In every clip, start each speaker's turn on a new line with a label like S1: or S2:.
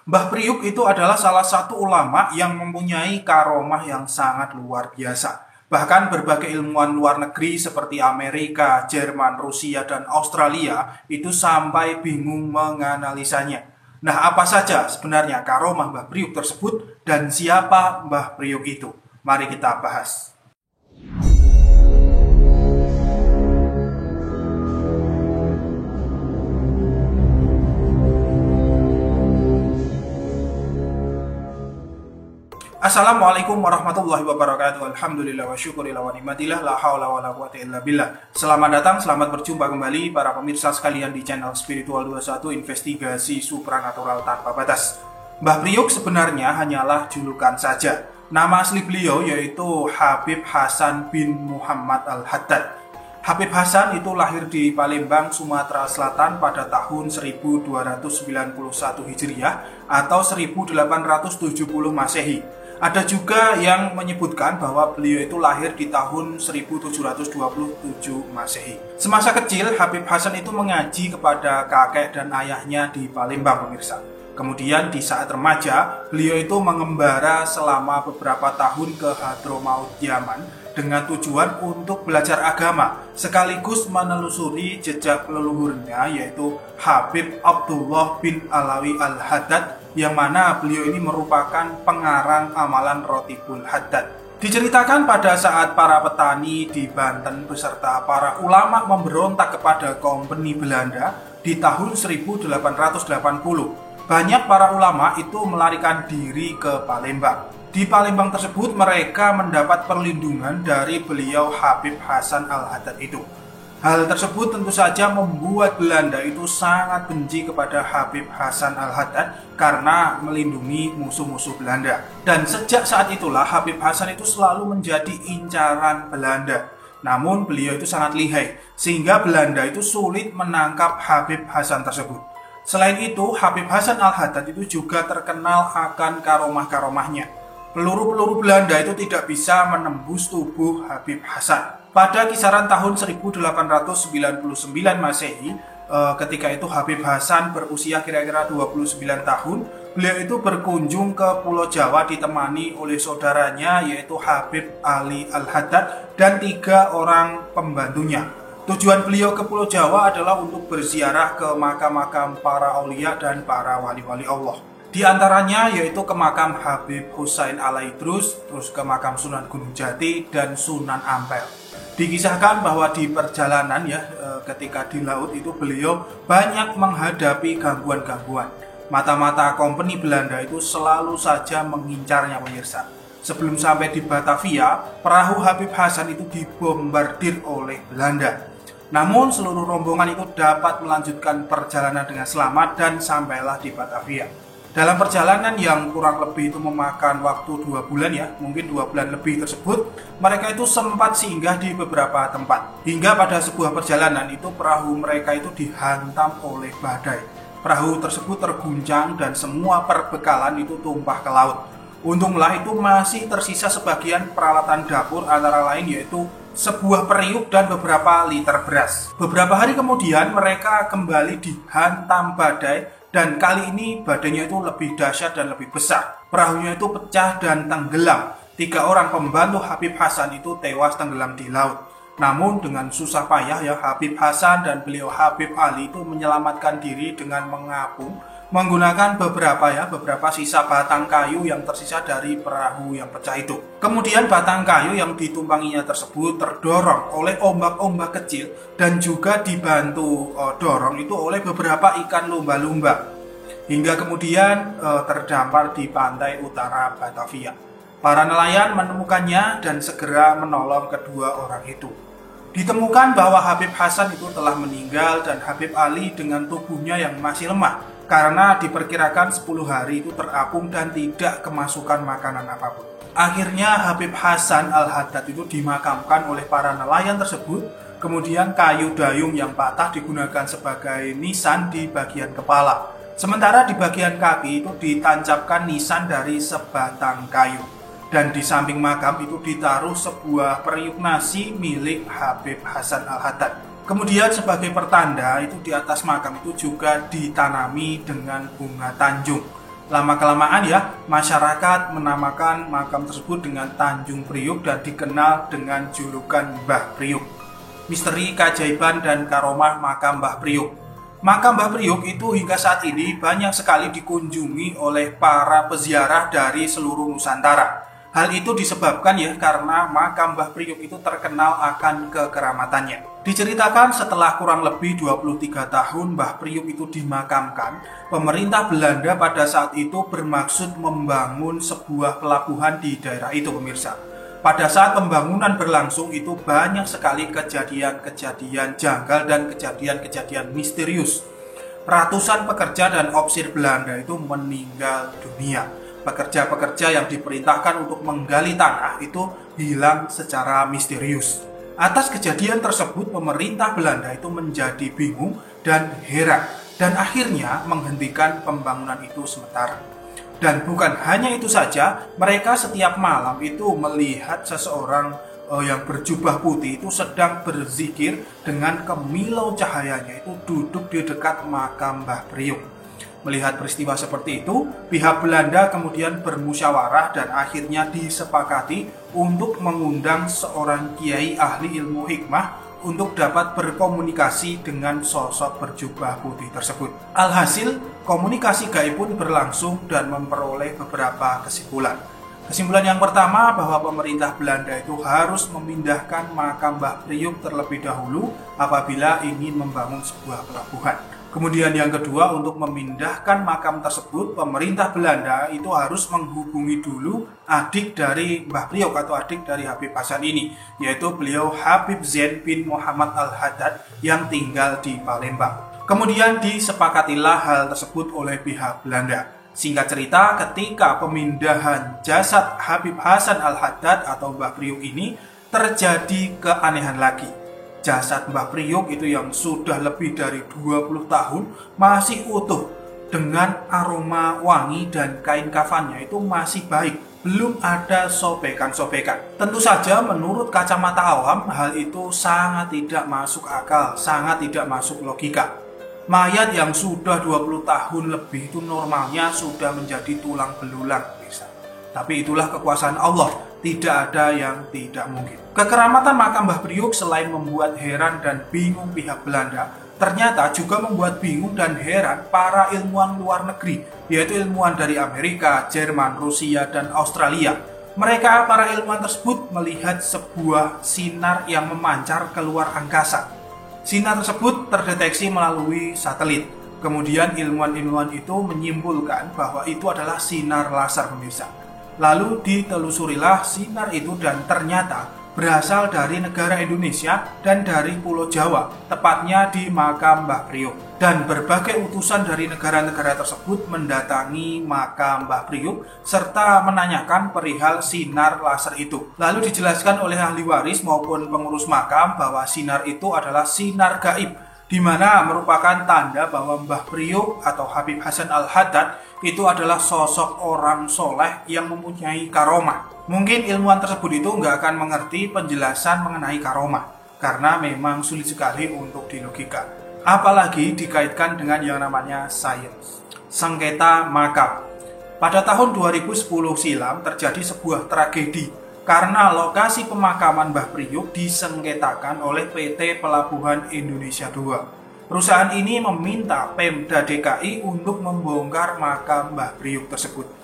S1: Mbah Priuk itu adalah salah satu ulama yang mempunyai karomah yang sangat luar biasa. Bahkan berbagai ilmuwan luar negeri seperti Amerika, Jerman, Rusia, dan Australia itu sampai bingung menganalisanya. Nah, apa saja sebenarnya karomah Mbah Priuk tersebut dan siapa Mbah Priuk itu? Mari kita bahas. Assalamualaikum warahmatullahi wabarakatuh. Alhamdulillah wa syukurillah wa ni'matillah la haula wa la quwata illa billah. Selamat datang, selamat berjumpa kembali para pemirsa sekalian di channel Spiritual 21 Investigasi Supranatural Tanpa Batas. Mbah Priuk sebenarnya hanyalah julukan saja. Nama asli beliau yaitu Habib Hasan bin Muhammad Al-Haddad. Habib Hasan itu lahir di Palembang, Sumatera Selatan pada tahun 1291 Hijriah atau 1870 Masehi. Ada juga yang menyebutkan bahwa beliau itu lahir di tahun 1727 Masehi. Semasa kecil, Habib Hasan itu mengaji kepada kakek dan ayahnya di Palembang, pemirsa. Kemudian di saat remaja, beliau itu mengembara selama beberapa tahun ke Hadramaut, Yaman dengan tujuan untuk belajar agama sekaligus menelusuri jejak leluhurnya yaitu Habib Abdullah bin Alawi Al-Haddad yang mana beliau ini merupakan pengarang amalan Rotibul Haddad. Diceritakan pada saat para petani di Banten beserta para ulama memberontak kepada Kompeni Belanda di tahun 1880. Banyak para ulama itu melarikan diri ke Palembang. Di Palembang tersebut mereka mendapat perlindungan dari beliau Habib Hasan Al-Haddad itu. Hal tersebut tentu saja membuat Belanda itu sangat benci kepada Habib Hasan Al-Haddad karena melindungi musuh-musuh Belanda. Dan sejak saat itulah Habib Hasan itu selalu menjadi incaran Belanda. Namun beliau itu sangat lihai sehingga Belanda itu sulit menangkap Habib Hasan tersebut. Selain itu, Habib Hasan Al-Haddad itu juga terkenal akan karomah-karomahnya. Peluru-peluru Belanda itu tidak bisa menembus tubuh Habib Hasan. Pada kisaran tahun 1899 Masehi, ketika itu Habib Hasan berusia kira-kira 29 tahun, beliau itu berkunjung ke Pulau Jawa ditemani oleh saudaranya yaitu Habib Ali Al-Haddad dan 3 orang pembantunya. Tujuan beliau ke Pulau Jawa adalah untuk berziarah ke makam-makam para aulia dan para wali-wali Allah. Di antaranya yaitu ke makam Habib Husain Alaidrus, terus ke makam Sunan Gunung Jati dan Sunan Ampel. Dikisahkan bahwa di perjalanan ketika di laut itu beliau banyak menghadapi gangguan-gangguan. Mata-mata Kompeni Belanda itu selalu saja mengincarnya, pemirsa. Sebelum sampai di Batavia, perahu Habib Hasan itu dibombardir oleh Belanda. Namun seluruh rombongan itu dapat melanjutkan perjalanan dengan selamat dan sampailah di Batavia. Dalam perjalanan yang kurang lebih itu memakan waktu 2 bulan mungkin 2 bulan lebih tersebut, mereka itu sempat singgah di beberapa tempat. Hingga pada sebuah perjalanan itu perahu mereka itu dihantam oleh badai. Perahu tersebut terguncang dan semua perbekalan itu tumpah ke laut. Untunglah itu masih tersisa sebagian peralatan dapur antara lain yaitu sebuah periuk dan beberapa liter beras. Beberapa hari kemudian mereka kembali dihantam badai. Dan kali ini badainya itu lebih dahsyat dan lebih besar. Perahunya itu pecah dan tenggelam. 3 orang pembantu Habib Hasan itu tewas tenggelam di laut. Namun dengan susah payah Habib Hasan dan beliau Habib Ali itu menyelamatkan diri dengan mengapung menggunakan beberapa sisa batang kayu yang tersisa dari perahu yang pecah itu. Kemudian batang kayu yang ditumpanginya tersebut terdorong oleh ombak-ombak kecil dan juga dibantu dorong itu oleh beberapa ikan lumba-lumba. Hingga kemudian terdampar di pantai utara Batavia. Para nelayan menemukannya dan segera menolong kedua orang itu. Ditemukan bahwa Habib Hasan itu telah meninggal dan Habib Ali dengan tubuhnya yang masih lemah karena diperkirakan 10 hari itu terapung dan tidak kemasukan makanan apapun. Akhirnya Habib Hasan Al-Haddad itu dimakamkan oleh para nelayan tersebut. Kemudian kayu dayung yang patah digunakan sebagai nisan di bagian kepala. Sementara di bagian kaki itu ditancapkan nisan dari sebatang kayu. Dan di samping makam itu ditaruh sebuah periuk nasi milik Habib Hasan Al-Haddad. Kemudian sebagai pertanda itu di atas makam itu juga ditanami dengan bunga tanjung. Lama-kelamaan ya, masyarakat menamakan makam tersebut dengan Tanjung Priuk dan dikenal dengan julukan Mbah Priuk. Misteri, keajaiban, dan karomah makam Mbah Priuk. Makam Mbah Priuk itu hingga saat ini banyak sekali dikunjungi oleh para peziarah dari seluruh Nusantara. Hal itu disebabkan ya karena makam Mbah Priuk itu terkenal akan kekeramatannya. Diceritakan setelah kurang lebih 23 tahun Mbah Priuk itu dimakamkan, pemerintah Belanda pada saat itu bermaksud membangun sebuah pelabuhan di daerah itu, pemirsa. Pada saat pembangunan berlangsung itu banyak sekali kejadian-kejadian janggal dan kejadian-kejadian misterius. Ratusan pekerja dan opsir Belanda itu meninggal dunia. Pekerja-pekerja yang diperintahkan untuk menggali tanah itu hilang secara misterius. Atas kejadian tersebut, pemerintah Belanda itu menjadi bingung dan heran, dan akhirnya menghentikan pembangunan itu sementara. Dan bukan hanya itu saja, mereka setiap malam itu melihat seseorang yang berjubah putih itu sedang berzikir dengan kemilau cahayanya itu duduk di dekat makam Mbah Priuk. Melihat peristiwa seperti itu, pihak Belanda kemudian bermusyawarah dan akhirnya disepakati untuk mengundang seorang kiai ahli ilmu hikmah untuk dapat berkomunikasi dengan sosok berjubah putih tersebut. Alhasil, komunikasi gaib pun berlangsung dan memperoleh beberapa kesimpulan. Kesimpulan yang pertama bahwa pemerintah Belanda itu harus memindahkan makam Mbah Priuk terlebih dahulu apabila ingin membangun sebuah pelabuhan. Kemudian yang kedua, untuk memindahkan makam tersebut, pemerintah Belanda itu harus menghubungi dulu adik dari Mbah Priuk atau adik dari Habib Hasan ini, yaitu beliau Habib Zain bin Muhammad Al-Haddad yang tinggal di Palembang. Kemudian disepakatilah hal tersebut oleh pihak Belanda. Singkat cerita, ketika pemindahan jasad Habib Hasan Al-Haddad atau Mbah Priuk ini, terjadi keanehan lagi. Jasad Mbah Priuk itu yang sudah lebih dari 20 tahun masih utuh dengan aroma wangi dan kain kafannya itu masih baik, belum ada sobekan-sobekan. Tentu saja menurut kacamata awam hal itu sangat tidak masuk akal, sangat tidak masuk logika. Mayat yang sudah 20 tahun lebih itu normalnya sudah menjadi tulang belulang, bisa. Tapi itulah kekuasaan Allah, tidak ada yang tidak mungkin. Kekeramatan makam Mbah Priuk selain membuat heran dan bingung pihak Belanda, ternyata juga membuat bingung dan heran para ilmuwan luar negeri, yaitu ilmuwan dari Amerika, Jerman, Rusia, dan Australia. Mereka, para ilmuwan tersebut, melihat sebuah sinar yang memancar keluar angkasa. Sinar tersebut terdeteksi melalui satelit. Kemudian ilmuwan-ilmuwan itu menyimpulkan bahwa itu adalah sinar laser, pemirsa. Lalu ditelusurilah sinar itu dan ternyata berasal dari negara Indonesia dan dari Pulau Jawa, tepatnya di makam Mbah Priuk. Dan berbagai utusan dari negara-negara tersebut mendatangi makam Mbah Priuk serta menanyakan perihal sinar laser itu. Lalu dijelaskan oleh ahli waris maupun pengurus makam bahwa sinar itu adalah sinar gaib, di mana merupakan tanda bahwa Mbah Priuk atau Habib Hasan Al-Haddad itu adalah sosok orang soleh yang mempunyai karomah. Mungkin ilmuwan tersebut itu nggak akan mengerti penjelasan mengenai karomah, karena memang sulit sekali untuk dilogika. Apalagi dikaitkan dengan yang namanya sains. Sengketa makam. Pada tahun 2010 silam terjadi sebuah tragedi, karena lokasi pemakaman Mbah Priuk disengketakan oleh PT Pelabuhan Indonesia II. Perusahaan ini meminta Pemda DKI untuk membongkar makam Mbah Priuk tersebut.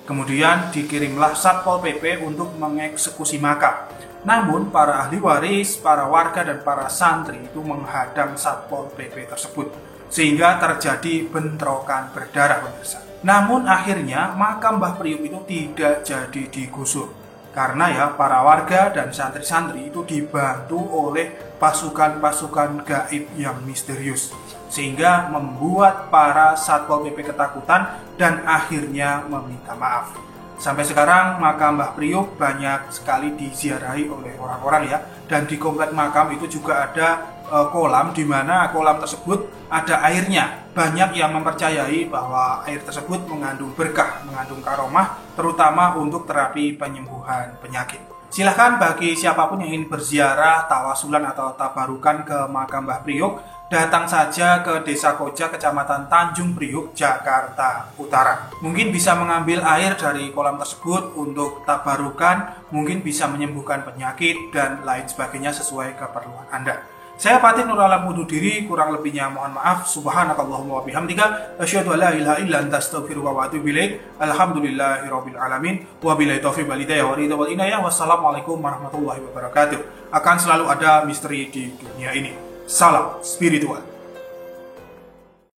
S1: Kemudian dikirimlah Satpol PP untuk mengeksekusi makam. Namun para ahli waris, para warga dan para santri itu menghadang Satpol PP tersebut, sehingga terjadi bentrokan berdarah, pemirsa. Namun akhirnya makam Mbah Priuk itu tidak jadi digusur, karena ya para warga dan santri-santri itu dibantu oleh pasukan-pasukan gaib yang misterius, sehingga membuat para Satpol PP ketakutan dan akhirnya meminta maaf. Sampai sekarang makam Mbah Priuk banyak sekali diziarahi oleh orang-orang ya, dan di komplek makam itu juga ada kolam, di mana kolam tersebut ada airnya. Banyak yang mempercayai bahwa air tersebut mengandung berkah, mengandung karomah, terutama untuk terapi penyembuhan penyakit. Silahkan bagi siapapun yang ingin berziarah, tawasulan atau tabarukan ke makam Mbah Priok, datang saja ke Desa Koja, Kecamatan Tanjung Priok, Jakarta Utara. Mungkin bisa mengambil air dari kolam tersebut untuk tabarukan, mungkin bisa menyembuhkan penyakit dan lain sebagainya sesuai keperluan Anda. Saya Fatih Nur Alam undur diri, kurang lebihnya mohon maaf. Subhanakallahumma wa bihamdika, asyhadu an la ilaha illa anta astaghfiruka wa atubu ilaik. Alhamdulillahirabbil alamin. Wabillahi taufiq wal hidayah wa ridha wal inayah. Wassalamualaikum warahmatullahi wabarakatuh. Akan selalu ada misteri di dunia ini. Salam spiritual.